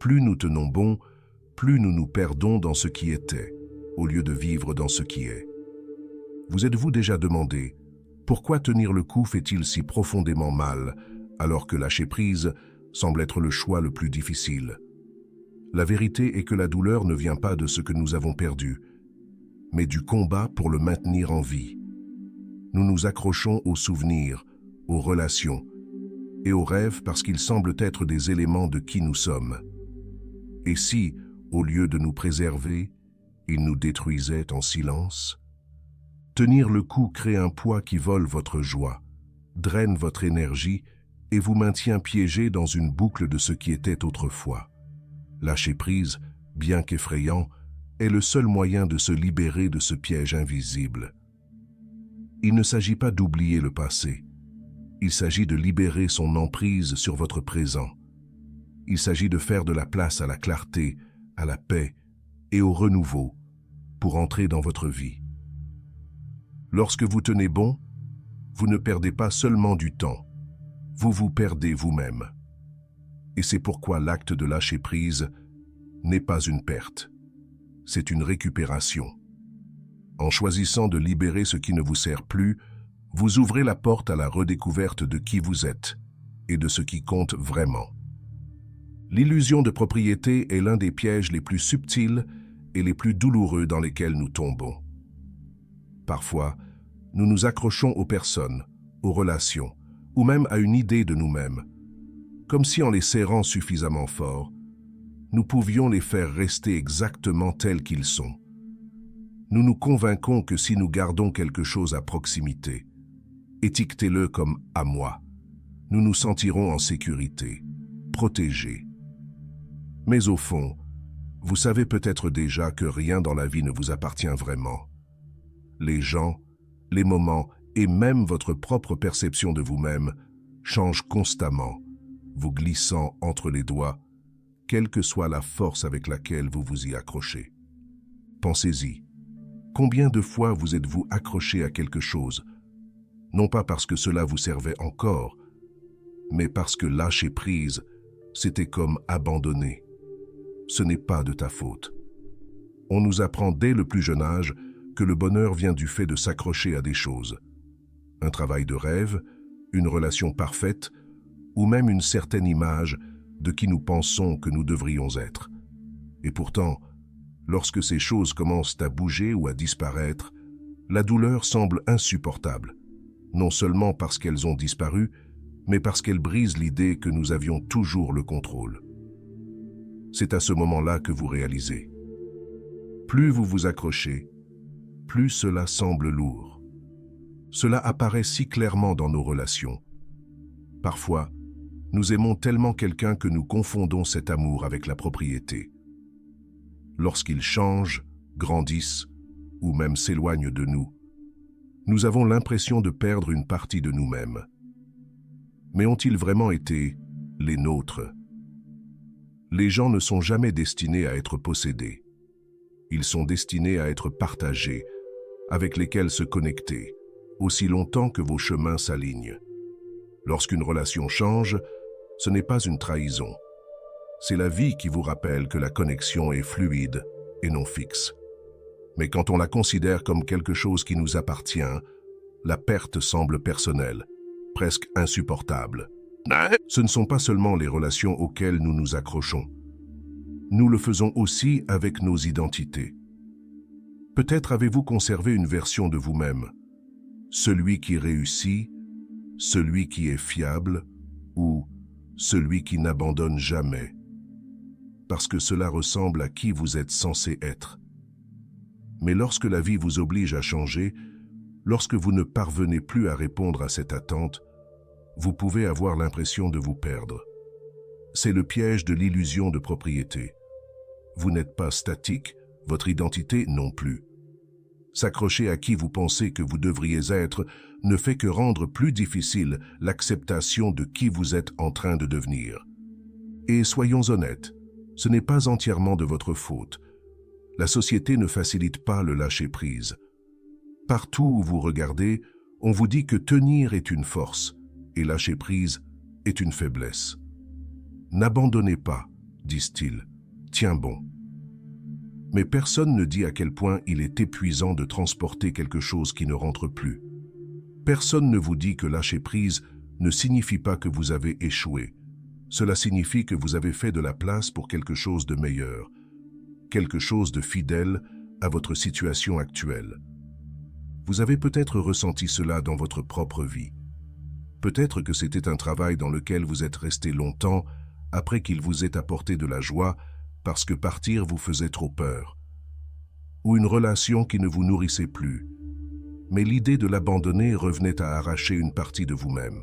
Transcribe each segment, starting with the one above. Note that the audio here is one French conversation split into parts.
plus nous tenons bon, plus nous nous perdons dans ce qui était, au lieu de vivre dans ce qui est. Vous êtes-vous déjà demandé pourquoi tenir le coup fait-il si profondément mal, alors que lâcher prise semble être le choix le plus difficile? La vérité est que la douleur ne vient pas de ce que nous avons perdu, mais du combat pour le maintenir en vie. Nous nous accrochons aux souvenirs, aux relations et aux rêves parce qu'ils semblent être des éléments de qui nous sommes. Et si, au lieu de nous préserver, ils nous détruisaient en silence? Tenir le coup crée un poids qui vole votre joie, draine votre énergie et vous maintient piégé dans une boucle de ce qui était autrefois. Lâcher prise, bien qu'effrayant, est le seul moyen de se libérer de ce piège invisible. Il ne s'agit pas d'oublier le passé. Il s'agit de libérer son emprise sur votre présent. Il s'agit de faire de la place à la clarté, à la paix et au renouveau pour entrer dans votre vie. Lorsque vous tenez bon, vous ne perdez pas seulement du temps, vous vous perdez vous-même. Et c'est pourquoi l'acte de lâcher prise n'est pas une perte, c'est une récupération. En choisissant de libérer ce qui ne vous sert plus, vous ouvrez la porte à la redécouverte de qui vous êtes et de ce qui compte vraiment. L'illusion de propriété est l'un des pièges les plus subtils et les plus douloureux dans lesquels nous tombons. Parfois, nous nous accrochons aux personnes, aux relations, ou même à une idée de nous-mêmes, comme si en les serrant suffisamment fort, nous pouvions les faire rester exactement tels qu'ils sont. Nous nous convainquons que si nous gardons quelque chose à proximité, étiquetez-le comme « à moi », nous nous sentirons en sécurité, protégés. Mais au fond, vous savez peut-être déjà que rien dans la vie ne vous appartient vraiment. Les gens, les moments et même votre propre perception de vous-même changent constamment, vous glissant entre les doigts, quelle que soit la force avec laquelle vous vous y accrochez. Pensez-y. Combien de fois vous êtes-vous accroché à quelque chose, non pas parce que cela vous servait encore, mais parce que lâcher prise, c'était comme abandonner. Ce n'est pas de ta faute. On nous apprend dès le plus jeune âge que le bonheur vient du fait de s'accrocher à des choses. Un travail de rêve, une relation parfaite, ou même une certaine image de qui nous pensons que nous devrions être. Et pourtant, lorsque ces choses commencent à bouger ou à disparaître, la douleur semble insupportable, non seulement parce qu'elles ont disparu, mais parce qu'elles brisent l'idée que nous avions toujours le contrôle. C'est à ce moment-là que vous réalisez. Plus vous vous accrochez, plus cela semble lourd. Cela apparaît si clairement dans nos relations. Parfois, nous aimons tellement quelqu'un que nous confondons cet amour avec la propriété. Lorsqu'ils changent, grandissent ou même s'éloignent de nous, nous avons l'impression de perdre une partie de nous-mêmes. Mais ont-ils vraiment été les nôtres? Les gens ne sont jamais destinés à être possédés. Ils sont destinés à être partagés, avec lesquels se connecter, aussi longtemps que vos chemins s'alignent. Lorsqu'une relation change, ce n'est pas une trahison. C'est la vie qui vous rappelle que la connexion est fluide et non fixe. Mais quand on la considère comme quelque chose qui nous appartient, la perte semble personnelle, presque insupportable. Ce ne sont pas seulement les relations auxquelles nous nous accrochons. Nous le faisons aussi avec nos identités. Peut-être avez-vous conservé une version de vous-même, celui qui réussit, celui qui est fiable ou celui qui n'abandonne jamais, parce que cela ressemble à qui vous êtes censé être. Mais lorsque la vie vous oblige à changer, lorsque vous ne parvenez plus à répondre à cette attente, vous pouvez avoir l'impression de vous perdre. C'est le piège de l'illusion de propriété. Vous n'êtes pas statique, votre identité non plus. S'accrocher à qui vous pensez que vous devriez être ne fait que rendre plus difficile l'acceptation de qui vous êtes en train de devenir. Et soyons honnêtes, ce n'est pas entièrement de votre faute. La société ne facilite pas le lâcher-prise. Partout où vous regardez, on vous dit que tenir est une force et lâcher prise est une faiblesse. N'abandonnez pas, disent-ils. Tiens bon. Mais personne ne dit à quel point il est épuisant de transporter quelque chose qui ne rentre plus. Personne ne vous dit que lâcher prise ne signifie pas que vous avez échoué. Cela signifie que vous avez fait de la place pour quelque chose de meilleur, quelque chose de fidèle à votre situation actuelle. Vous avez peut-être ressenti cela dans votre propre vie. Peut-être que c'était un travail dans lequel vous êtes resté longtemps après qu'il vous ait apporté de la joie parce que partir vous faisait trop peur. Ou une relation qui ne vous nourrissait plus. Mais l'idée de l'abandonner revenait à arracher une partie de vous-même.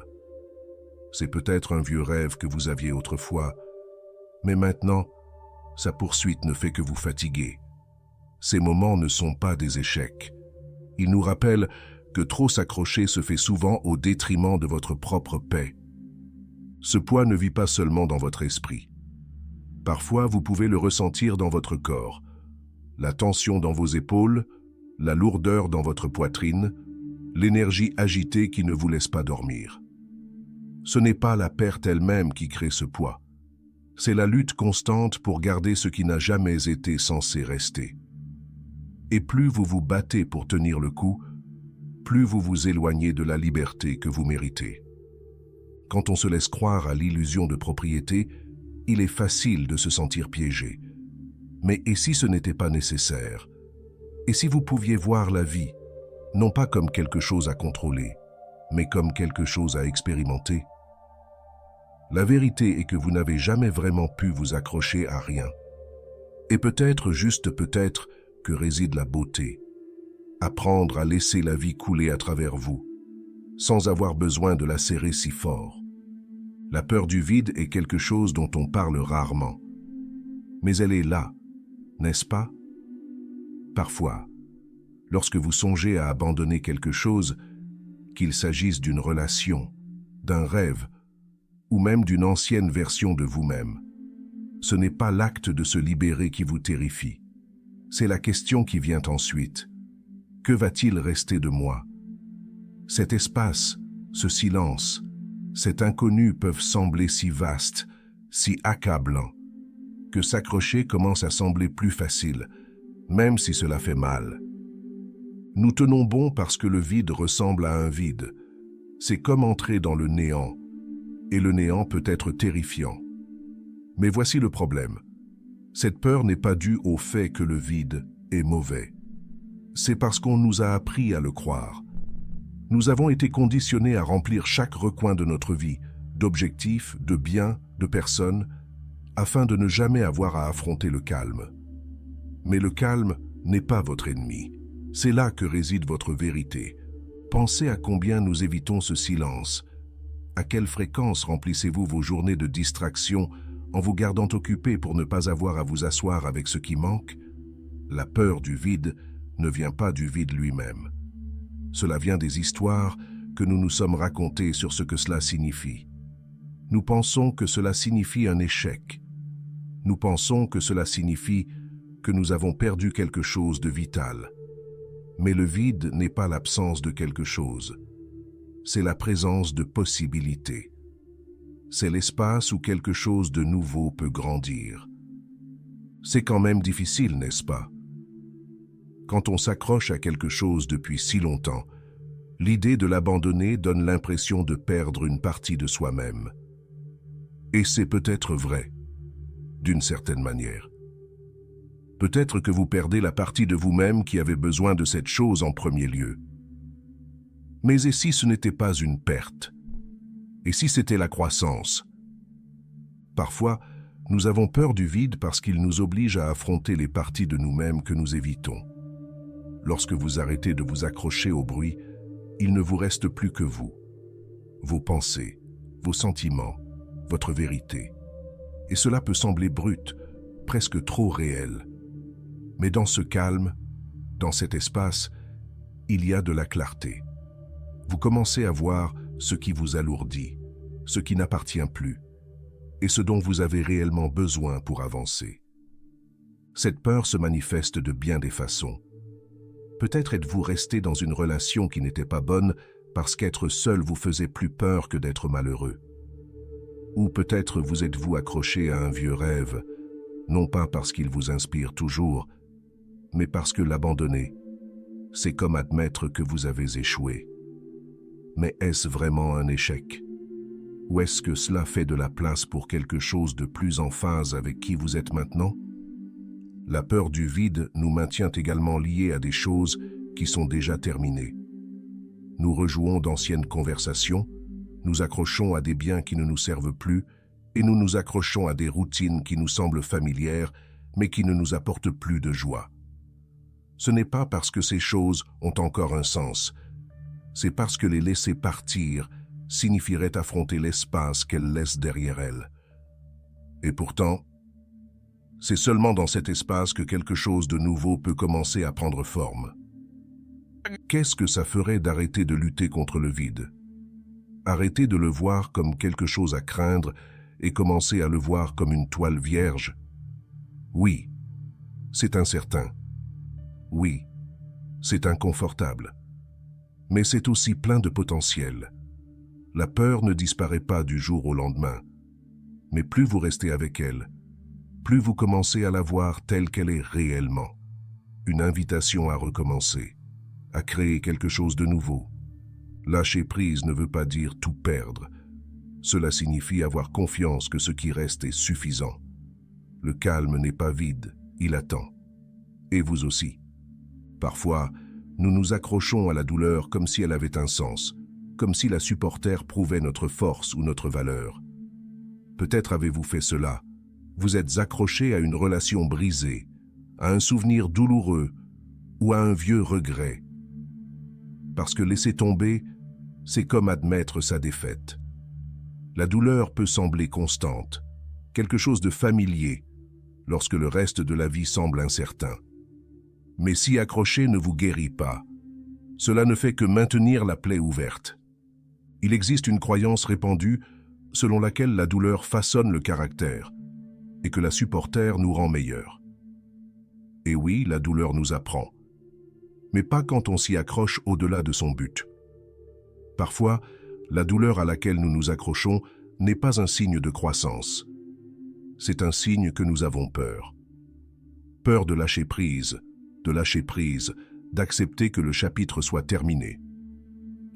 C'est peut-être un vieux rêve que vous aviez autrefois, mais maintenant, sa poursuite ne fait que vous fatiguer. Ces moments ne sont pas des échecs. Ils nous rappellent que trop s'accrocher se fait souvent au détriment de votre propre paix. Ce poids ne vit pas seulement dans votre esprit. Parfois, vous pouvez le ressentir dans votre corps. La tension dans vos épaules, la lourdeur dans votre poitrine, l'énergie agitée qui ne vous laisse pas dormir. Ce n'est pas la perte elle-même qui crée ce poids. C'est la lutte constante pour garder ce qui n'a jamais été censé rester. Et plus vous vous battez pour tenir le coup, plus vous vous éloignez de la liberté que vous méritez. Quand on se laisse croire à l'illusion de propriété, il est facile de se sentir piégé. Mais et si ce n'était pas nécessaire? Et si vous pouviez voir la vie, non pas comme quelque chose à contrôler, mais comme quelque chose à expérimenter? La vérité est que vous n'avez jamais vraiment pu vous accrocher à rien. Et peut-être, juste peut-être, que réside la beauté. Apprendre à laisser la vie couler à travers vous, sans avoir besoin de la serrer si fort. La peur du vide est quelque chose dont on parle rarement. Mais elle est là, n'est-ce pas? Parfois, lorsque vous songez à abandonner quelque chose, qu'il s'agisse d'une relation, d'un rêve, ou même d'une ancienne version de vous-même, ce n'est pas l'acte de se libérer qui vous terrifie. C'est la question qui vient ensuite. Que va-t-il rester de moi? Cet espace, ce silence, cet inconnu peuvent sembler si vastes, si accablants, que s'accrocher commence à sembler plus facile, même si cela fait mal. Nous tenons bon parce que le vide ressemble à un vide. C'est comme entrer dans le néant, et le néant peut être terrifiant. Mais voici le problème. Cette peur n'est pas due au fait que le vide est mauvais. C'est parce qu'on nous a appris à le croire. Nous avons été conditionnés à remplir chaque recoin de notre vie, d'objectifs, de biens, de personnes, afin de ne jamais avoir à affronter le calme. Mais le calme n'est pas votre ennemi. C'est là que réside votre vérité. Pensez à combien nous évitons ce silence. À quelle fréquence remplissez-vous vos journées de distraction en vous gardant occupé pour ne pas avoir à vous asseoir avec ce qui manque? La peur du vide ne vient pas du vide lui-même. Cela vient des histoires que nous nous sommes racontées sur ce que cela signifie. Nous pensons que cela signifie un échec. Nous pensons que cela signifie que nous avons perdu quelque chose de vital. Mais le vide n'est pas l'absence de quelque chose. C'est la présence de possibilités. C'est l'espace où quelque chose de nouveau peut grandir. C'est quand même difficile, n'est-ce pas? Quand on s'accroche à quelque chose depuis si longtemps, l'idée de l'abandonner donne l'impression de perdre une partie de soi-même. Et c'est peut-être vrai, d'une certaine manière. Peut-être que vous perdez la partie de vous-même qui avait besoin de cette chose en premier lieu. Mais et si ce n'était pas une perte? Et si c'était la croissance? Parfois, nous avons peur du vide parce qu'il nous oblige à affronter les parties de nous-mêmes que nous évitons. Lorsque vous arrêtez de vous accrocher au bruit, il ne vous reste plus que vous, vos pensées, vos sentiments, votre vérité. Et cela peut sembler brut, presque trop réel. Mais dans ce calme, dans cet espace, il y a de la clarté. Vous commencez à voir ce qui vous alourdit, ce qui n'appartient plus, et ce dont vous avez réellement besoin pour avancer. Cette peur se manifeste de bien des façons. Peut-être êtes-vous resté dans une relation qui n'était pas bonne parce qu'être seul vous faisait plus peur que d'être malheureux. Ou peut-être vous êtes-vous accroché à un vieux rêve non pas parce qu'il vous inspire toujours, mais parce que l'abandonner, c'est comme admettre que vous avez échoué. Mais est-ce vraiment un échec? Ou est-ce que cela fait de la place pour quelque chose de plus en phase avec qui vous êtes maintenant? La peur du vide nous maintient également liés à des choses qui sont déjà terminées. Nous rejouons d'anciennes conversations, nous accrochons à des biens qui ne nous servent plus et nous nous accrochons à des routines qui nous semblent familières mais qui ne nous apportent plus de joie. Ce n'est pas parce que ces choses ont encore un sens, c'est parce que les laisser partir signifierait affronter l'espace qu'elles laissent derrière elles. Et pourtant, c'est seulement dans cet espace que quelque chose de nouveau peut commencer à prendre forme. Qu'est-ce que ça ferait d'arrêter de lutter contre le vide? Arrêter de le voir comme quelque chose à craindre et commencer à le voir comme une toile vierge? Oui, c'est incertain. Oui, c'est inconfortable. Mais c'est aussi plein de potentiel. La peur ne disparaît pas du jour au lendemain. Mais plus vous restez avec elle, plus vous commencez à la voir telle qu'elle est réellement. Une invitation à recommencer, à créer quelque chose de nouveau. Lâcher prise ne veut pas dire tout perdre. Cela signifie avoir confiance que ce qui reste est suffisant. Le calme n'est pas vide, il attend. Et vous aussi. Parfois, nous nous accrochons à la douleur comme si elle avait un sens, comme si la supporter prouvait notre force ou notre valeur. Peut-être avez-vous fait cela. Vous êtes accroché à une relation brisée, à un souvenir douloureux ou à un vieux regret. Parce que laisser tomber, c'est comme admettre sa défaite. La douleur peut sembler constante, quelque chose de familier, lorsque le reste de la vie semble incertain. Mais s'y accrocher ne vous guérit pas. Cela ne fait que maintenir la plaie ouverte. Il existe une croyance répandue selon laquelle la douleur façonne le caractère et que la supporter nous rend meilleurs. Et oui, la douleur nous apprend, mais pas quand on s'y accroche au-delà de son but. Parfois, la douleur à laquelle nous nous accrochons n'est pas un signe de croissance. C'est un signe que nous avons peur. Peur de lâcher prise, d'accepter que le chapitre soit terminé.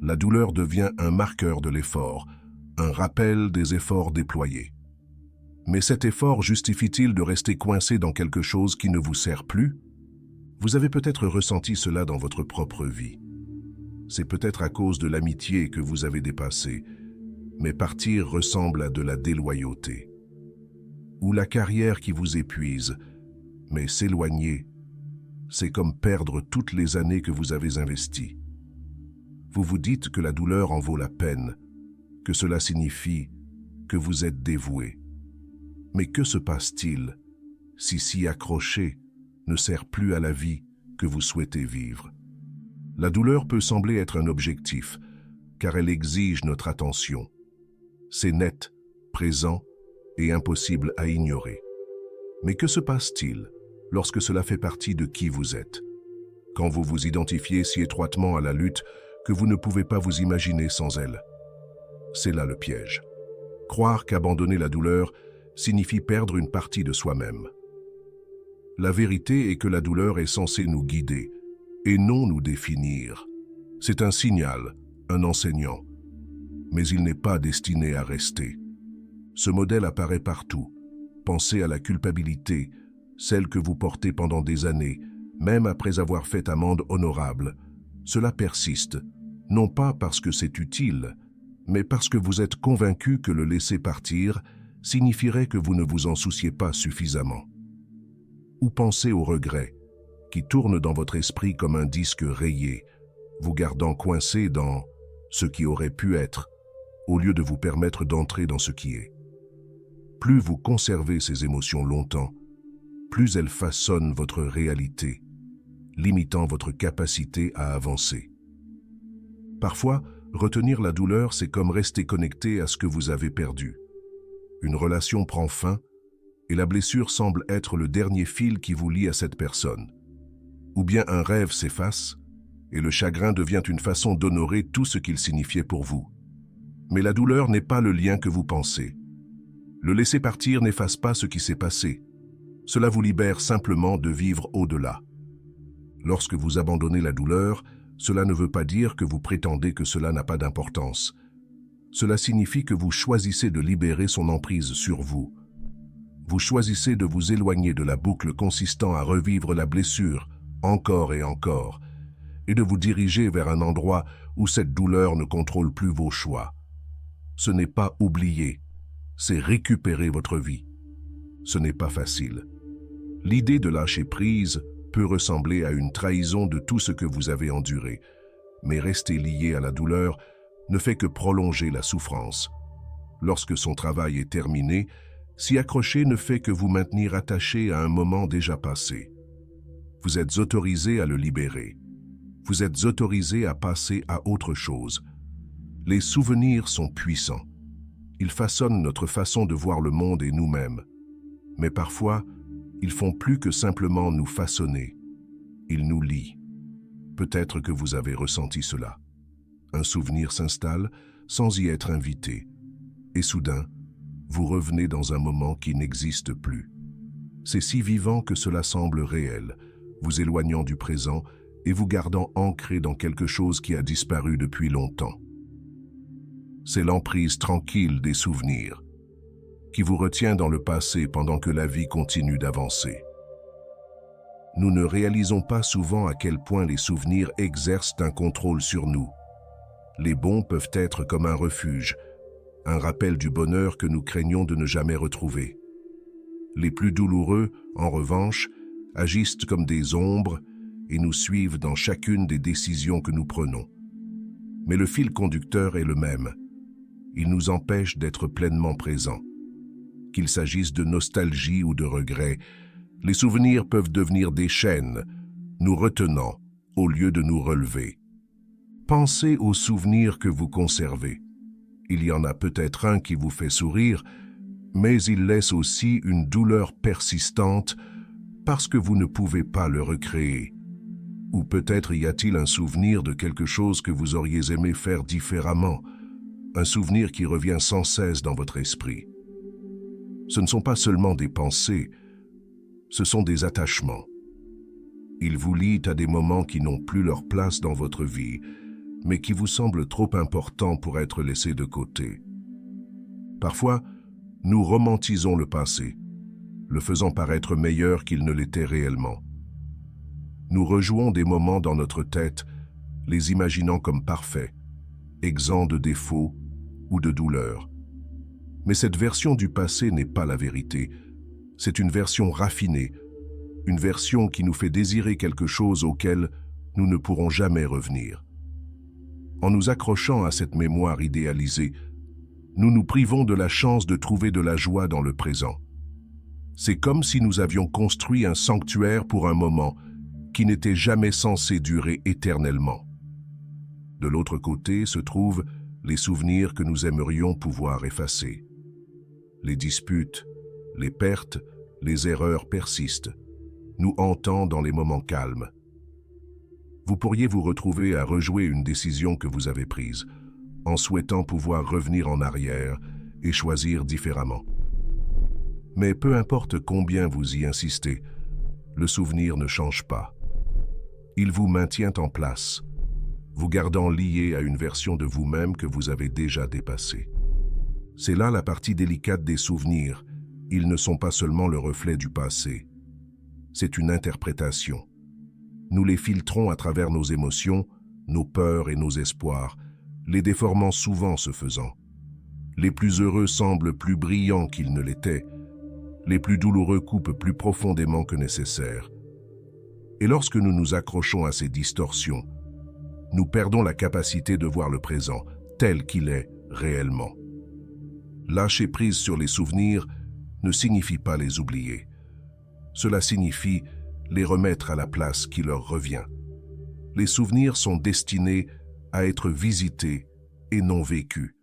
La douleur devient un marqueur de l'effort, un rappel des efforts déployés. Mais cet effort justifie-t-il de rester coincé dans quelque chose qui ne vous sert plus? Vous avez peut-être ressenti cela dans votre propre vie. C'est peut-être à cause de l'amitié que vous avez dépassé, mais partir ressemble à de la déloyauté. Ou la carrière qui vous épuise, mais s'éloigner, c'est comme perdre toutes les années que vous avez investies. Vous vous dites que la douleur en vaut la peine, que cela signifie que vous êtes dévoué. Mais que se passe-t-il si s'y accrocher ne sert plus à la vie que vous souhaitez vivre? La douleur peut sembler être un objectif, car elle exige notre attention. C'est net, présent et impossible à ignorer. Mais que se passe-t-il lorsque cela fait partie de qui vous êtes? Quand vous vous identifiez si étroitement à la lutte que vous ne pouvez pas vous imaginer sans elle? C'est là le piège. Croire qu'abandonner la douleur signifie perdre une partie de soi-même. La vérité est que la douleur est censée nous guider et non nous définir. C'est un signal, un enseignant, mais il n'est pas destiné à rester. Ce modèle apparaît partout. Pensez à la culpabilité, celle que vous portez pendant des années, même après avoir fait amende honorable. Cela persiste, non pas parce que c'est utile, mais parce que vous êtes convaincu que le laisser partir signifierait que vous ne vous en souciez pas suffisamment. Ou pensez au regret, qui tourne dans votre esprit comme un disque rayé, vous gardant coincé dans ce qui aurait pu être, au lieu de vous permettre d'entrer dans ce qui est. Plus vous conservez ces émotions longtemps, plus elles façonnent votre réalité, limitant votre capacité à avancer. Parfois, retenir la douleur, c'est comme rester connecté à ce que vous avez perdu. Une relation prend fin et la blessure semble être le dernier fil qui vous lie à cette personne. Ou bien un rêve s'efface et le chagrin devient une façon d'honorer tout ce qu'il signifiait pour vous. Mais la douleur n'est pas le lien que vous pensez. Le laisser partir n'efface pas ce qui s'est passé. Cela vous libère simplement de vivre au-delà. Lorsque vous abandonnez la douleur, cela ne veut pas dire que vous prétendez que cela n'a pas d'importance. Cela signifie que vous choisissez de libérer son emprise sur vous. Vous choisissez de vous éloigner de la boucle consistant à revivre la blessure, encore et encore, et de vous diriger vers un endroit où cette douleur ne contrôle plus vos choix. Ce n'est pas oublier, c'est récupérer votre vie. Ce n'est pas facile. L'idée de lâcher prise peut ressembler à une trahison de tout ce que vous avez enduré, mais rester lié à la douleur ne fait que prolonger la souffrance. Lorsque son travail est terminé, s'y accrocher ne fait que vous maintenir attaché à un moment déjà passé. Vous êtes autorisé à le libérer. Vous êtes autorisé à passer à autre chose. Les souvenirs sont puissants. Ils façonnent notre façon de voir le monde et nous-mêmes. Mais parfois, ils font plus que simplement nous façonner. Ils nous lient. Peut-être que vous avez ressenti cela. Un souvenir s'installe sans y être invité. Et soudain, vous revenez dans un moment qui n'existe plus. C'est si vivant que cela semble réel, vous éloignant du présent et vous gardant ancré dans quelque chose qui a disparu depuis longtemps. C'est l'emprise tranquille des souvenirs, qui vous retient dans le passé pendant que la vie continue d'avancer. Nous ne réalisons pas souvent à quel point les souvenirs exercent un contrôle sur nous. Les bons peuvent être comme un refuge, un rappel du bonheur que nous craignons de ne jamais retrouver. Les plus douloureux, en revanche, agissent comme des ombres et nous suivent dans chacune des décisions que nous prenons. Mais le fil conducteur est le même. Il nous empêche d'être pleinement présents. Qu'il s'agisse de nostalgie ou de regret, les souvenirs peuvent devenir des chaînes, nous retenant au lieu de nous relever. Pensez aux souvenirs que vous conservez. Il y en a peut-être un qui vous fait sourire, mais il laisse aussi une douleur persistante parce que vous ne pouvez pas le recréer. Ou peut-être y a-t-il un souvenir de quelque chose que vous auriez aimé faire différemment, un souvenir qui revient sans cesse dans votre esprit. Ce ne sont pas seulement des pensées, ce sont des attachements. Ils vous lient à des moments qui n'ont plus leur place dans votre vie, mais qui vous semblent trop importants pour être laissés de côté. Parfois, nous romantisons le passé, le faisant paraître meilleur qu'il ne l'était réellement. Nous rejouons des moments dans notre tête, les imaginant comme parfaits, exempts de défauts ou de douleurs. Mais cette version du passé n'est pas la vérité. C'est une version raffinée, une version qui nous fait désirer quelque chose auquel nous ne pourrons jamais revenir. En nous accrochant à cette mémoire idéalisée, nous nous privons de la chance de trouver de la joie dans le présent. C'est comme si nous avions construit un sanctuaire pour un moment qui n'était jamais censé durer éternellement. De l'autre côté se trouvent les souvenirs que nous aimerions pouvoir effacer. Les disputes, les pertes, les erreurs persistent, nous hantant dans les moments calmes. Vous pourriez vous retrouver à rejouer une décision que vous avez prise, en souhaitant pouvoir revenir en arrière et choisir différemment. Mais peu importe combien vous y insistez, le souvenir ne change pas. Il vous maintient en place, vous gardant lié à une version de vous-même que vous avez déjà dépassée. C'est là la partie délicate des souvenirs. Ils ne sont pas seulement le reflet du passé. C'est une interprétation. Nous les filtrons à travers nos émotions, nos peurs et nos espoirs, les déformant souvent ce faisant. Les plus heureux semblent plus brillants qu'ils ne l'étaient. Les plus douloureux coupent plus profondément que nécessaire. Et lorsque nous nous accrochons à ces distorsions, nous perdons la capacité de voir le présent tel qu'il est réellement. Lâcher prise sur les souvenirs ne signifie pas les oublier. Cela signifie les remettre à la place qui leur revient. Les souvenirs sont destinés à être visités et non vécus.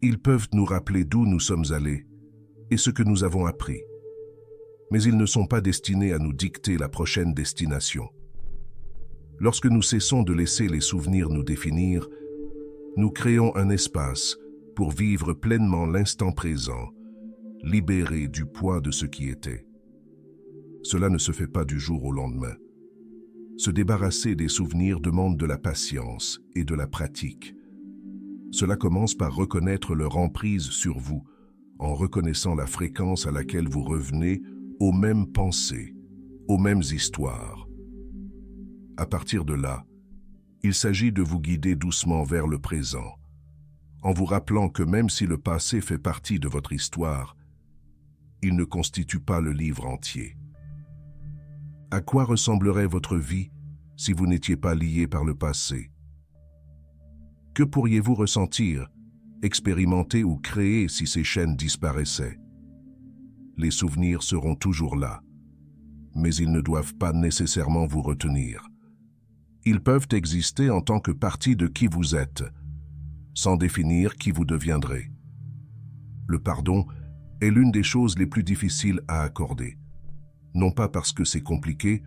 Ils peuvent nous rappeler d'où nous sommes allés et ce que nous avons appris. Mais ils ne sont pas destinés à nous dicter la prochaine destination. Lorsque nous cessons de laisser les souvenirs nous définir, nous créons un espace pour vivre pleinement l'instant présent, libéré du poids de ce qui était. Cela ne se fait pas du jour au lendemain. Se débarrasser des souvenirs demande de la patience et de la pratique. Cela commence par reconnaître leur emprise sur vous, en reconnaissant la fréquence à laquelle vous revenez aux mêmes pensées, aux mêmes histoires. À partir de là, il s'agit de vous guider doucement vers le présent, en vous rappelant que même si le passé fait partie de votre histoire, il ne constitue pas le livre entier. À quoi ressemblerait votre vie si vous n'étiez pas lié par le passé? Que pourriez-vous ressentir, expérimenter ou créer si ces chaînes disparaissaient? Les souvenirs seront toujours là, mais ils ne doivent pas nécessairement vous retenir. Ils peuvent exister en tant que partie de qui vous êtes, sans définir qui vous deviendrez. Le pardon est l'une des choses les plus difficiles à accorder, non pas parce que c'est compliqué,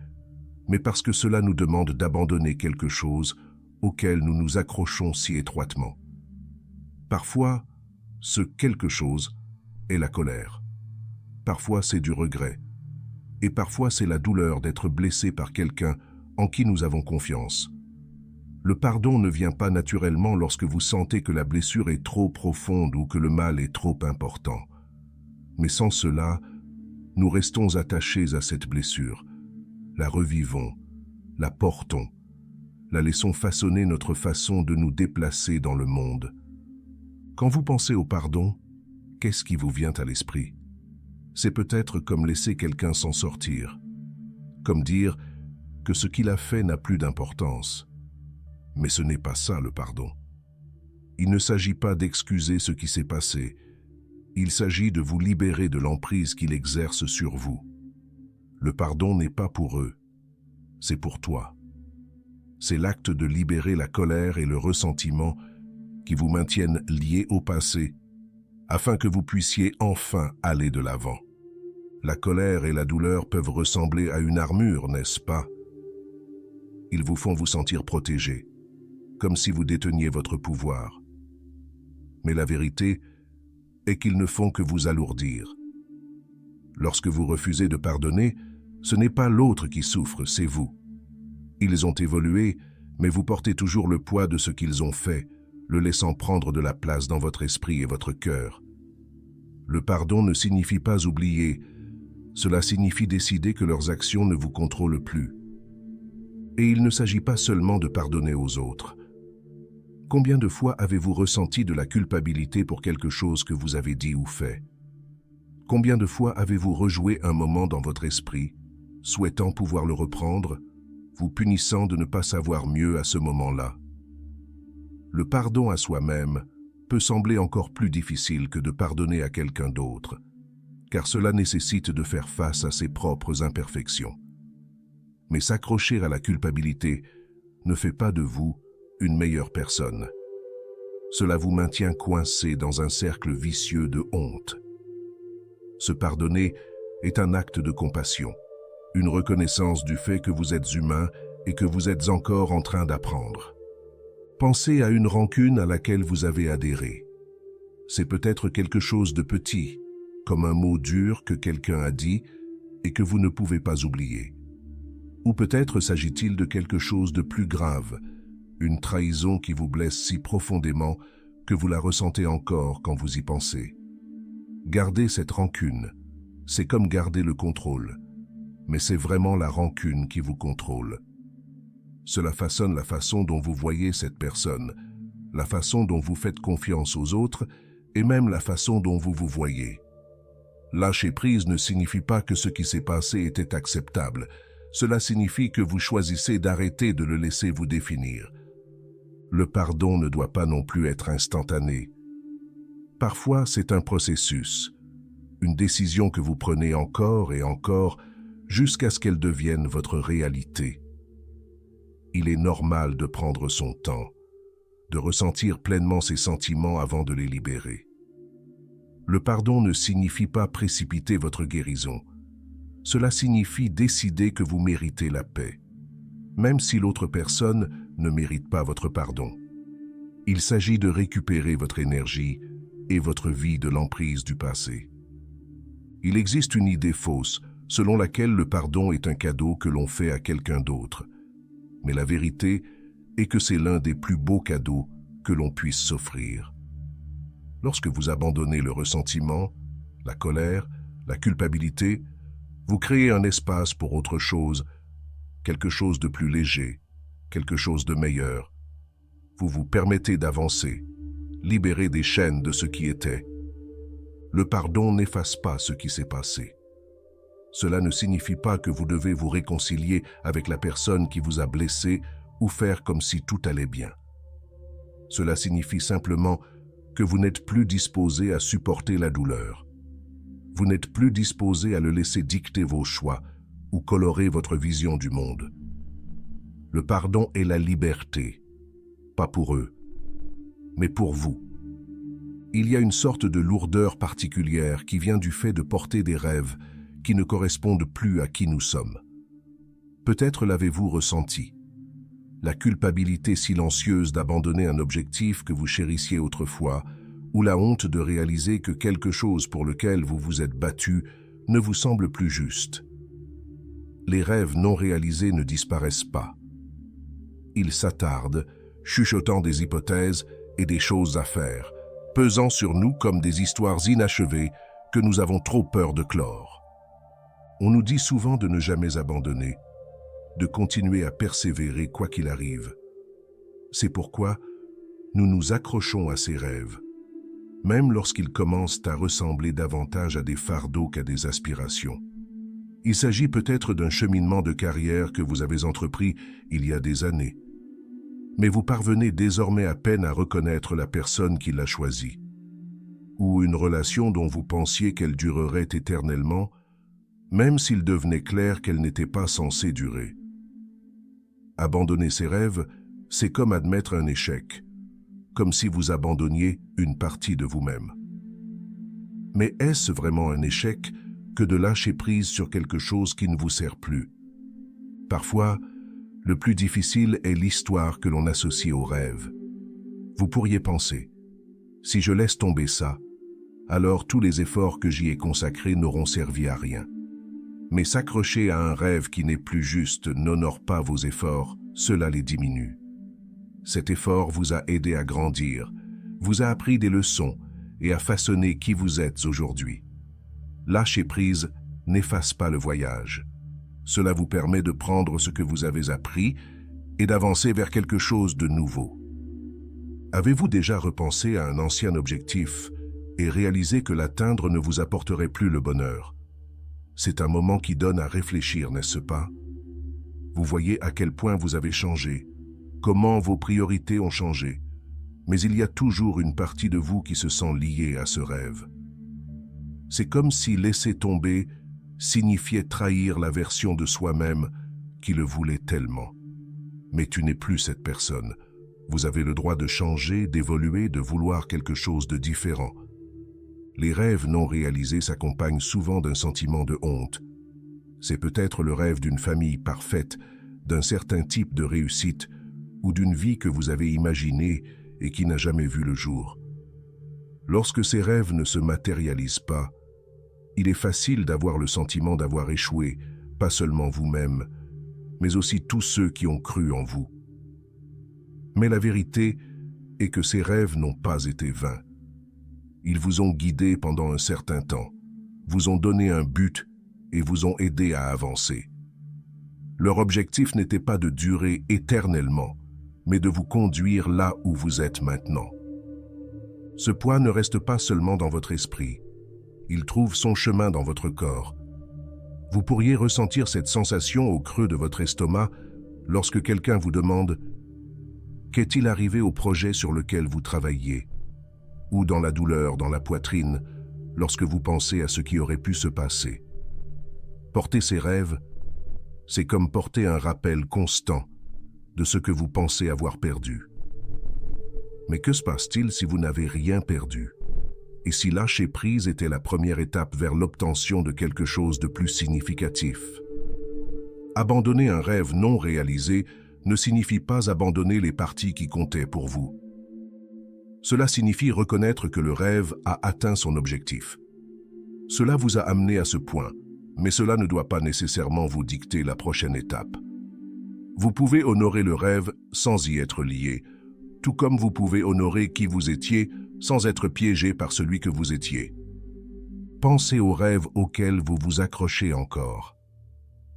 mais parce que cela nous demande d'abandonner quelque chose auquel nous nous accrochons si étroitement. Parfois, ce quelque chose est la colère. Parfois, c'est du regret. Et parfois, c'est la douleur d'être blessé par quelqu'un en qui nous avons confiance. Le pardon ne vient pas naturellement lorsque vous sentez que la blessure est trop profonde ou que le mal est trop important. Mais sans cela, nous restons attachés à cette blessure, la revivons, la portons, la laissons façonner notre façon de nous déplacer dans le monde. Quand vous pensez au pardon, qu'est-ce qui vous vient à l'esprit? C'est peut-être comme laisser quelqu'un s'en sortir, comme dire que ce qu'il a fait n'a plus d'importance. Mais ce n'est pas ça le pardon. Il ne s'agit pas d'excuser ce qui s'est passé, il s'agit de vous libérer de l'emprise qu'il exerce sur vous. Le pardon n'est pas pour eux, c'est pour toi. C'est l'acte de libérer la colère et le ressentiment qui vous maintiennent liés au passé, afin que vous puissiez enfin aller de l'avant. La colère et la douleur peuvent ressembler à une armure, n'est-ce pas? Ils vous font vous sentir protégé, comme si vous déteniez votre pouvoir. Mais la vérité est qu'ils ne font que vous alourdir. Lorsque vous refusez de pardonner, ce n'est pas l'autre qui souffre, c'est vous. Ils ont évolué, mais vous portez toujours le poids de ce qu'ils ont fait, le laissant prendre de la place dans votre esprit et votre cœur. Le pardon ne signifie pas oublier, cela signifie décider que leurs actions ne vous contrôlent plus. Et il ne s'agit pas seulement de pardonner aux autres. Combien de fois avez-vous ressenti de la culpabilité pour quelque chose que vous avez dit ou fait? Combien de fois avez-vous rejoué un moment dans votre esprit, souhaitant pouvoir le reprendre, vous punissant de ne pas savoir mieux à ce moment-là? Le pardon à soi-même peut sembler encore plus difficile que de pardonner à quelqu'un d'autre, car cela nécessite de faire face à ses propres imperfections. Mais s'accrocher à la culpabilité ne fait pas de vous une meilleure personne. Cela vous maintient coincé dans un cercle vicieux de honte. Se pardonner est un acte de compassion, une reconnaissance du fait que vous êtes humain et que vous êtes encore en train d'apprendre. Pensez à une rancune à laquelle vous avez adhéré. C'est peut-être quelque chose de petit, comme un mot dur que quelqu'un a dit et que vous ne pouvez pas oublier. Ou peut-être s'agit-il de quelque chose de plus grave, une trahison qui vous blesse si profondément que vous la ressentez encore quand vous y pensez. Garder cette rancune, c'est comme garder le contrôle, mais c'est vraiment la rancune qui vous contrôle. Cela façonne la façon dont vous voyez cette personne, la façon dont vous faites confiance aux autres et même la façon dont vous vous voyez. Lâcher prise ne signifie pas que ce qui s'est passé était acceptable. Cela signifie que vous choisissez d'arrêter de le laisser vous définir. Le pardon ne doit pas non plus être instantané. Parfois, c'est un processus, une décision que vous prenez encore et encore jusqu'à ce qu'elle devienne votre réalité. Il est normal de prendre son temps, de ressentir pleinement ses sentiments avant de les libérer. Le pardon ne signifie pas précipiter votre guérison. Cela signifie décider que vous méritez la paix, même si l'autre personne ne mérite pas votre pardon. Il s'agit de récupérer votre énergie et votre vie de l'emprise du passé. Il existe une idée fausse selon laquelle le pardon est un cadeau que l'on fait à quelqu'un d'autre. Mais la vérité est que c'est l'un des plus beaux cadeaux que l'on puisse s'offrir. Lorsque vous abandonnez le ressentiment, la colère, la culpabilité, vous créez un espace pour autre chose, quelque chose de plus léger, quelque chose de meilleur. Vous vous permettez d'avancer, libérer des chaînes de ce qui était. Le pardon n'efface pas ce qui s'est passé. Cela ne signifie pas que vous devez vous réconcilier avec la personne qui vous a blessé ou faire comme si tout allait bien. Cela signifie simplement que vous n'êtes plus disposé à supporter la douleur. Vous n'êtes plus disposé à le laisser dicter vos choix ou colorer votre vision du monde. Le pardon est la liberté, pas pour eux, mais pour vous. Il y a une sorte de lourdeur particulière qui vient du fait de porter des rêves qui ne correspondent plus à qui nous sommes. Peut-être l'avez-vous ressenti. La culpabilité silencieuse d'abandonner un objectif que vous chérissiez autrefois, ou la honte de réaliser que quelque chose pour lequel vous vous êtes battu ne vous semble plus juste. Les rêves non réalisés ne disparaissent pas. Ils s'attardent, chuchotant des hypothèses et des choses à faire, pesant sur nous comme des histoires inachevées que nous avons trop peur de clore. On nous dit souvent de ne jamais abandonner, de continuer à persévérer quoi qu'il arrive. C'est pourquoi nous nous accrochons à ces rêves, même lorsqu'ils commencent à ressembler davantage à des fardeaux qu'à des aspirations. Il s'agit peut-être d'un cheminement de carrière que vous avez entrepris il y a des années, mais vous parvenez désormais à peine à reconnaître la personne qui l'a choisi, ou une relation dont vous pensiez qu'elle durerait éternellement, même s'il devenait clair qu'elle n'était pas censée durer. Abandonner ses rêves, c'est comme admettre un échec, comme si vous abandonniez une partie de vous-même. Mais est-ce vraiment un échec que de lâcher prise sur quelque chose qui ne vous sert plus? Parfois, le plus difficile est l'histoire que l'on associe au rêve. Vous pourriez penser, si je laisse tomber ça, alors tous les efforts que j'y ai consacrés n'auront servi à rien. Mais s'accrocher à un rêve qui n'est plus juste n'honore pas vos efforts, cela les diminue. Cet effort vous a aidé à grandir, vous a appris des leçons et à façonner qui vous êtes aujourd'hui. Lâcher prise n'efface pas le voyage. Cela vous permet de prendre ce que vous avez appris et d'avancer vers quelque chose de nouveau. Avez-vous déjà repensé à un ancien objectif et réalisé que l'atteindre ne vous apporterait plus le bonheur? C'est un moment qui donne à réfléchir, n'est-ce pas? Vous voyez à quel point vous avez changé, comment vos priorités ont changé, mais il y a toujours une partie de vous qui se sent liée à ce rêve. C'est comme si laisser tomber signifiait trahir la version de soi-même qui le voulait tellement. Mais tu n'es plus cette personne. Vous avez le droit de changer, d'évoluer, de vouloir quelque chose de différent. Les rêves non réalisés s'accompagnent souvent d'un sentiment de honte. C'est peut-être le rêve d'une famille parfaite, d'un certain type de réussite ou d'une vie que vous avez imaginée et qui n'a jamais vu le jour. Lorsque ces rêves ne se matérialisent pas, il est facile d'avoir le sentiment d'avoir échoué, pas seulement vous-même, mais aussi tous ceux qui ont cru en vous. Mais la vérité est que ces rêves n'ont pas été vains. Ils vous ont guidé pendant un certain temps, vous ont donné un but et vous ont aidé à avancer. Leur objectif n'était pas de durer éternellement, mais de vous conduire là où vous êtes maintenant. Ce poids ne reste pas seulement dans votre esprit, il trouve son chemin dans votre corps. Vous pourriez ressentir cette sensation au creux de votre estomac lorsque quelqu'un vous demande « Qu'est-il arrivé au projet sur lequel vous travailliez ?» ou dans la douleur dans la poitrine lorsque vous pensez à ce qui aurait pu se passer. Porter ces rêves, c'est comme porter un rappel constant de ce que vous pensez avoir perdu. Mais que se passe-t-il si vous n'avez rien perdu? Et si lâcher prise était la première étape vers l'obtention de quelque chose de plus significatif? Abandonner un rêve non réalisé ne signifie pas abandonner les parties qui comptaient pour vous. Cela signifie reconnaître que le rêve a atteint son objectif. Cela vous a amené à ce point, mais cela ne doit pas nécessairement vous dicter la prochaine étape. Vous pouvez honorer le rêve sans y être lié, tout comme vous pouvez honorer qui vous étiez sans être piégé par celui que vous étiez. Pensez aux rêves auxquels vous vous accrochez encore.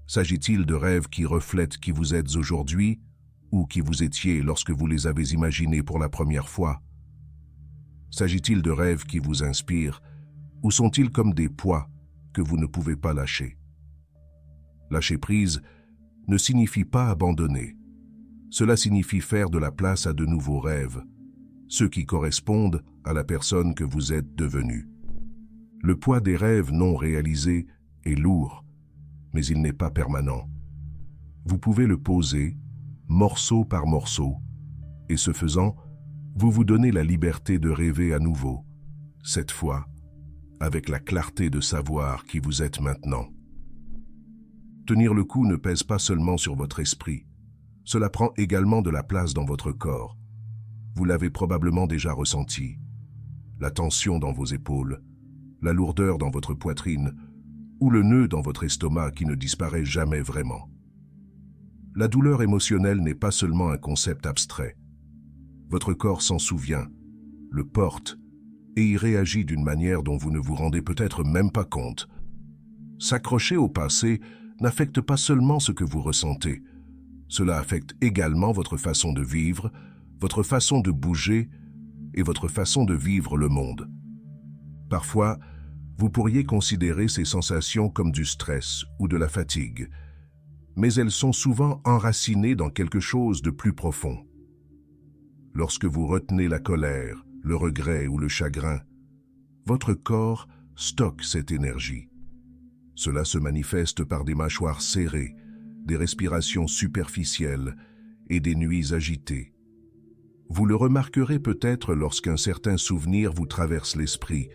S'agit-il de rêves qui reflètent qui vous êtes aujourd'hui ou qui vous étiez lorsque vous les avez imaginés pour la première fois? S'agit-il de rêves qui vous inspirent ou sont-ils comme des poids que vous ne pouvez pas lâcher? Lâcher prise ne signifie pas abandonner. Cela signifie faire de la place à de nouveaux rêves, ceux qui correspondent à la personne que vous êtes devenue. Le poids des rêves non réalisés est lourd, mais il n'est pas permanent. Vous pouvez le poser, morceau par morceau, et ce faisant, vous vous donnez la liberté de rêver à nouveau, cette fois, avec la clarté de savoir qui vous êtes maintenant. Tenir le coup ne pèse pas seulement sur votre esprit, cela prend également de la place dans votre corps. Vous l'avez probablement déjà ressenti. La tension dans vos épaules, la lourdeur dans votre poitrine, ou le nœud dans votre estomac qui ne disparaît jamais vraiment. La douleur émotionnelle n'est pas seulement un concept abstrait. Votre corps s'en souvient, le porte, et y réagit d'une manière dont vous ne vous rendez peut-être même pas compte. S'accrocher au passé n'affecte pas seulement ce que vous ressentez, cela affecte également votre façon de vivre, votre façon de bouger et votre façon de vivre le monde. Parfois, vous pourriez considérer ces sensations comme du stress ou de la fatigue, mais elles sont souvent enracinées dans quelque chose de plus profond. Lorsque vous retenez la colère, le regret ou le chagrin, votre corps stocke cette énergie. Cela se manifeste par des mâchoires serrées, des respirations superficielles et des nuits agitées. Vous le remarquerez peut-être lorsqu'un certain souvenir vous traverse l'esprit,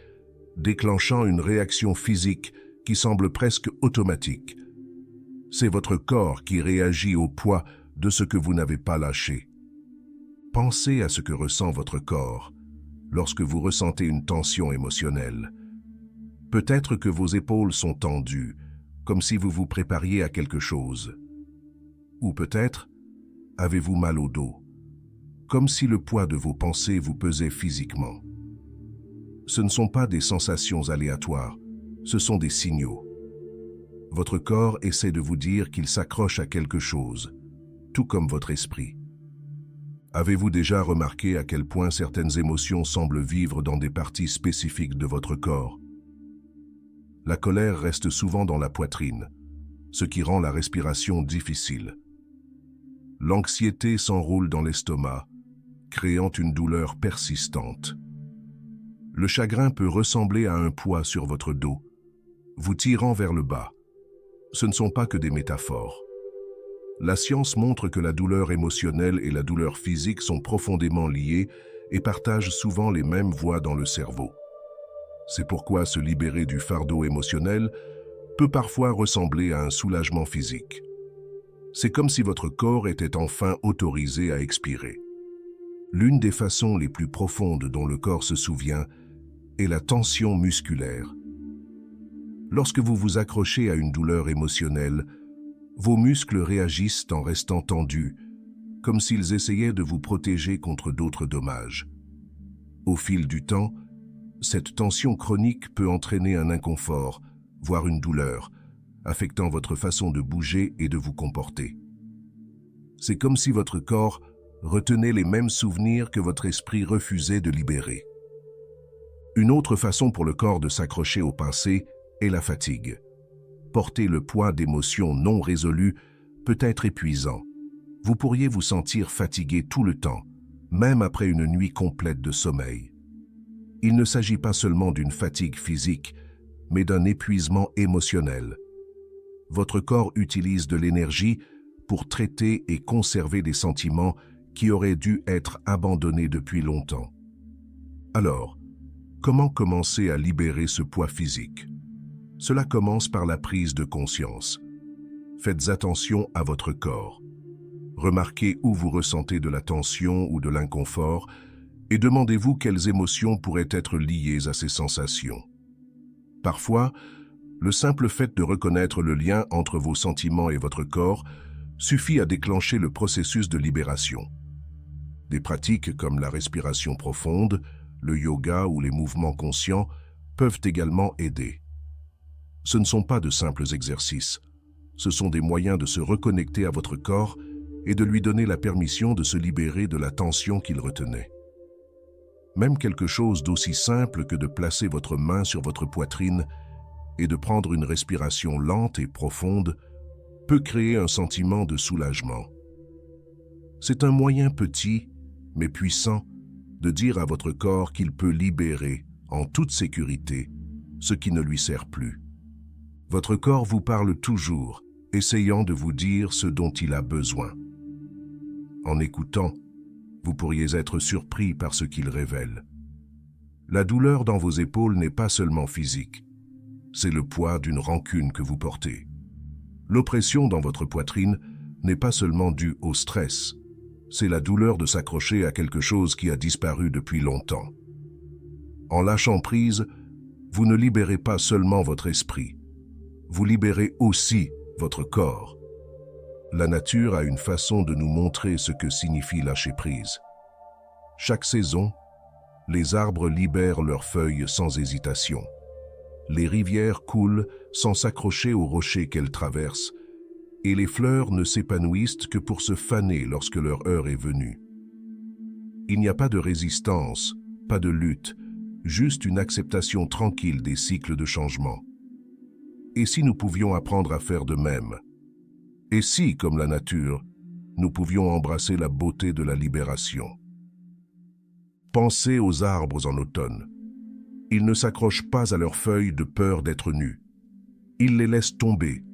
déclenchant une réaction physique qui semble presque automatique. C'est votre corps qui réagit au poids de ce que vous n'avez pas lâché. Pensez à ce que ressent votre corps lorsque vous ressentez une tension émotionnelle. Peut-être que vos épaules sont tendues, comme si vous vous prépariez à quelque chose. Ou peut-être avez-vous mal au dos, comme si le poids de vos pensées vous pesait physiquement. Ce ne sont pas des sensations aléatoires, ce sont des signaux. Votre corps essaie de vous dire qu'il s'accroche à quelque chose, tout comme votre esprit. Avez-vous déjà remarqué à quel point certaines émotions semblent vivre dans des parties spécifiques de votre corps? La colère reste souvent dans la poitrine, ce qui rend la respiration difficile. L'anxiété s'enroule dans l'estomac, créant une douleur persistante. Le chagrin peut ressembler à un poids sur votre dos, vous tirant vers le bas. Ce ne sont pas que des métaphores. La science montre que la douleur émotionnelle et la douleur physique sont profondément liées et partagent souvent les mêmes voies dans le cerveau. C'est pourquoi se libérer du fardeau émotionnel peut parfois ressembler à un soulagement physique. C'est comme si votre corps était enfin autorisé à expirer. L'une des façons les plus profondes dont le corps se souvient est la tension musculaire. Lorsque vous vous accrochez à une douleur émotionnelle, vos muscles réagissent en restant tendus, comme s'ils essayaient de vous protéger contre d'autres dommages. Au fil du temps, cette tension chronique peut entraîner un inconfort, voire une douleur, affectant votre façon de bouger et de vous comporter. C'est comme si votre corps retenait les mêmes souvenirs que votre esprit refusait de libérer. Une autre façon pour le corps de s'accrocher au passé est la fatigue. Porter le poids d'émotions non résolues peut être épuisant. Vous pourriez vous sentir fatigué tout le temps, même après une nuit complète de sommeil. Il ne s'agit pas seulement d'une fatigue physique, mais d'un épuisement émotionnel. Votre corps utilise de l'énergie pour traiter et conserver des sentiments qui auraient dû être abandonnés depuis longtemps. Alors, comment commencer à libérer ce poids physique? Cela commence par la prise de conscience. Faites attention à votre corps. Remarquez où vous ressentez de la tension ou de l'inconfort et demandez-vous quelles émotions pourraient être liées à ces sensations. Parfois, Le simple fait de reconnaître le lien entre vos sentiments et votre corps suffit à déclencher le processus de libération. Des pratiques comme la respiration profonde, le yoga ou les mouvements conscients peuvent également aider. Ce ne sont pas de simples exercices, ce sont des moyens de se reconnecter à votre corps et de lui donner la permission de se libérer de la tension qu'il retenait. Même quelque chose d'aussi simple que de placer votre main sur votre poitrine et de prendre une respiration lente et profonde peut créer un sentiment de soulagement. C'est un moyen petit, mais puissant, de dire à votre corps qu'il peut libérer, en toute sécurité, ce qui ne lui sert plus. Votre corps vous parle toujours, essayant de vous dire ce dont il a besoin. En écoutant, vous pourriez être surpris par ce qu'il révèle. La douleur dans vos épaules n'est pas seulement physique, c'est le poids d'une rancune que vous portez. L'oppression dans votre poitrine n'est pas seulement due au stress, c'est la douleur de s'accrocher à quelque chose qui a disparu depuis longtemps. En lâchant prise, vous ne libérez pas seulement votre esprit, vous libérez aussi votre corps. La nature a une façon de nous montrer ce que signifie lâcher prise. Chaque saison, les arbres libèrent leurs feuilles sans hésitation. Les rivières coulent sans s'accrocher aux rochers qu'elles traversent, et les fleurs ne s'épanouissent que pour se faner lorsque leur heure est venue. Il n'y a pas de résistance, pas de lutte, juste une acceptation tranquille des cycles de changement. Et si nous pouvions apprendre à faire de même? Et si, comme la nature, nous pouvions embrasser la beauté de la libération? Pensez aux arbres en automne. Ils ne s'accrochent pas à leurs feuilles de peur d'être nus. Ils les laissent tomber,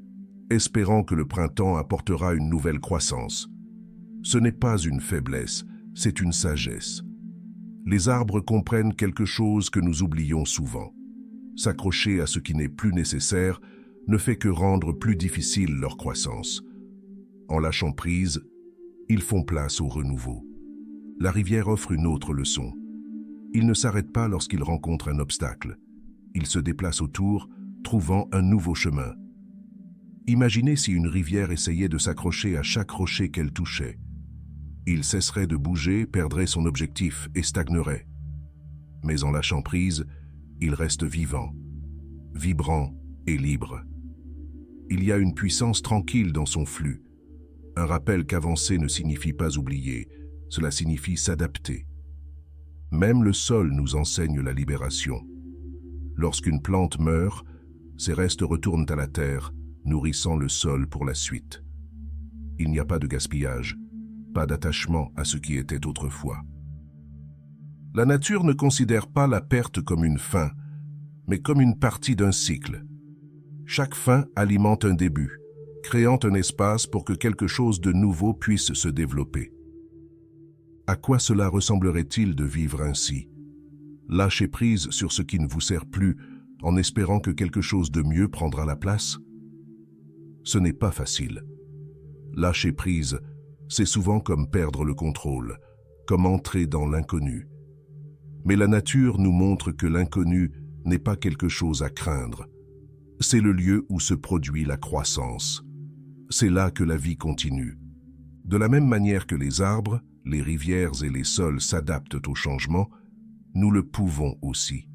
espérant que le printemps apportera une nouvelle croissance. Ce n'est pas une faiblesse, c'est une sagesse. Les arbres comprennent quelque chose que nous oublions souvent. S'accrocher à ce qui n'est plus nécessaire ne fait que rendre plus difficile leur croissance. En lâchant prise, ils font place au renouveau. La rivière offre une autre leçon. Il ne s'arrête pas lorsqu'il rencontre un obstacle. Il se déplace autour, trouvant un nouveau chemin. Imaginez si une rivière essayait de s'accrocher à chaque rocher qu'elle touchait. Il cesserait de bouger, perdrait son objectif et stagnerait. Mais en lâchant prise, il reste vivant, vibrant et libre. Il y a une puissance tranquille dans son flux. Un rappel qu'avancer ne signifie pas oublier, cela signifie s'adapter. Même le sol nous enseigne la libération. Lorsqu'une plante meurt, ses restes retournent à la terre, nourrissant le sol pour la suite. Il n'y a pas de gaspillage, pas d'attachement à ce qui était autrefois. La nature ne considère pas la perte comme une fin, mais comme une partie d'un cycle. Chaque fin alimente un début, créant un espace pour que quelque chose de nouveau puisse se développer. À quoi cela ressemblerait-il de vivre ainsi? Lâcher prise sur ce qui ne vous sert plus en espérant que quelque chose de mieux prendra la place? Ce n'est pas facile. Lâcher prise, c'est souvent comme perdre le contrôle, comme entrer dans l'inconnu. Mais la nature nous montre que l'inconnu n'est pas quelque chose à craindre. C'est le lieu où se produit la croissance. C'est là que la vie continue. De la même manière que les arbres, les rivières et les sols s'adaptent au changement, nous le pouvons aussi.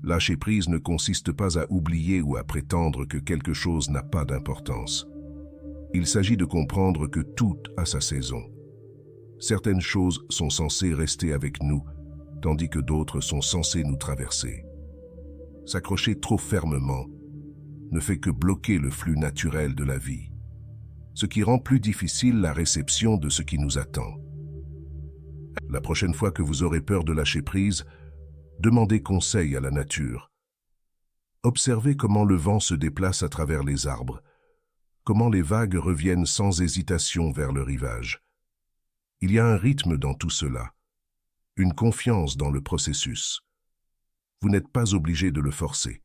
Lâcher prise ne consiste pas à oublier ou à prétendre que quelque chose n'a pas d'importance. Il s'agit de comprendre que tout a sa saison. Certaines choses sont censées rester avec nous, tandis que d'autres sont censées nous traverser. S'accrocher trop fermement ne fait que bloquer le flux naturel de la vie, ce qui rend plus difficile la réception de ce qui nous attend. La prochaine fois que vous aurez peur de lâcher prise, demandez conseil à la nature. Observez comment le vent se déplace à travers les arbres, comment les vagues reviennent sans hésitation vers le rivage. Il y a un rythme dans tout cela, une confiance dans le processus. Vous n'êtes pas obligé de le forcer.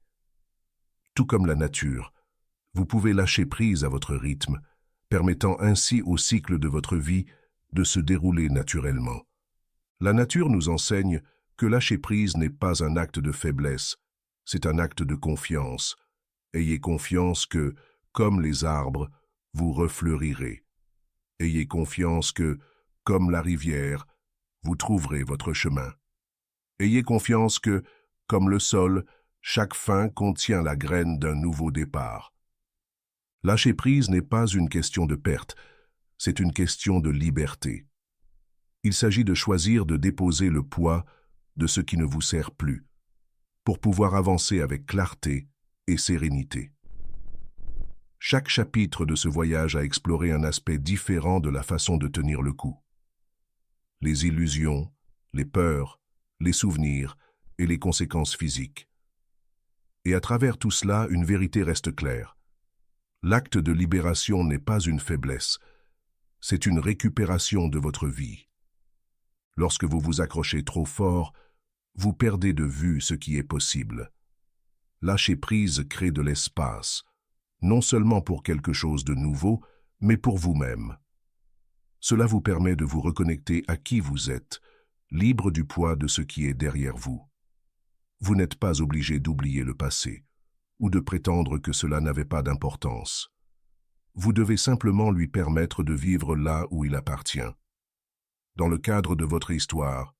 Tout comme la nature, vous pouvez lâcher prise à votre rythme, permettant ainsi au cycle de votre vie de se dérouler naturellement. La nature nous enseigne que lâcher prise n'est pas un acte de faiblesse, c'est un acte de confiance, Ayez confiance que, comme les arbres, vous refleurirez. Ayez confiance que, comme la rivière, vous trouverez votre chemin. Ayez confiance que, comme le sol, chaque fin contient la graine d'un nouveau départ. Lâcher prise n'est pas une question de perte, c'est une question de liberté. Il s'agit de choisir de déposer le poids de ce qui ne vous sert plus, pour pouvoir avancer avec clarté et sérénité. Chaque chapitre de ce voyage a exploré un aspect différent de la façon de tenir le coup. Les illusions, les peurs, les souvenirs et les conséquences physiques. Et à travers tout cela, une vérité reste claire. L'acte de libération n'est pas une faiblesse, c'est une récupération de votre vie. Lorsque vous vous accrochez trop fort, vous perdez de vue ce qui est possible. Lâcher prise crée de l'espace, non seulement pour quelque chose de nouveau, mais pour vous-même. Cela vous permet de vous reconnecter à qui vous êtes, libre du poids de ce qui est derrière vous. Vous n'êtes pas obligé d'oublier le passé, ou de prétendre que cela n'avait pas d'importance. Vous devez simplement lui permettre de vivre là où il appartient, dans le cadre de votre histoire,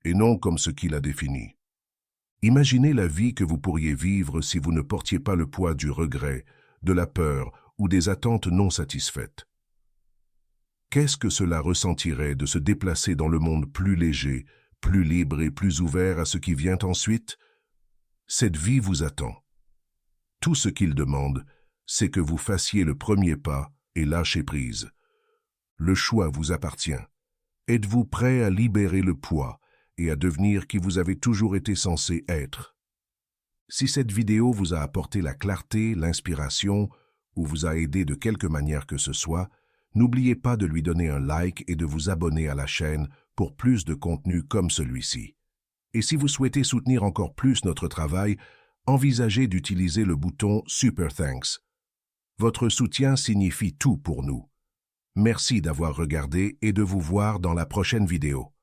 et non comme ce qu'il a défini. Imaginez la vie que vous pourriez vivre si vous ne portiez pas le poids du regret, de la peur ou des attentes non satisfaites. Qu'est-ce que cela ressentirait de se déplacer dans le monde plus léger, plus libre et plus ouvert à ce qui vient ensuite? Cette vie vous attend. Tout ce qu'il demande, c'est que vous fassiez le premier pas et lâcher prise. Le choix vous appartient. Êtes-vous prêt à libérer le poids et à devenir qui vous avez toujours été censé être? Si cette vidéo vous a apporté la clarté, l'inspiration, ou vous a aidé de quelque manière que ce soit, n'oubliez pas de lui donner un like et de vous abonner à la chaîne pour plus de contenu comme celui-ci. Et si vous souhaitez soutenir encore plus notre travail, envisagez d'utiliser le bouton Super Thanks. Votre soutien signifie tout pour nous. Merci d'avoir regardé et de vous voir dans la prochaine vidéo.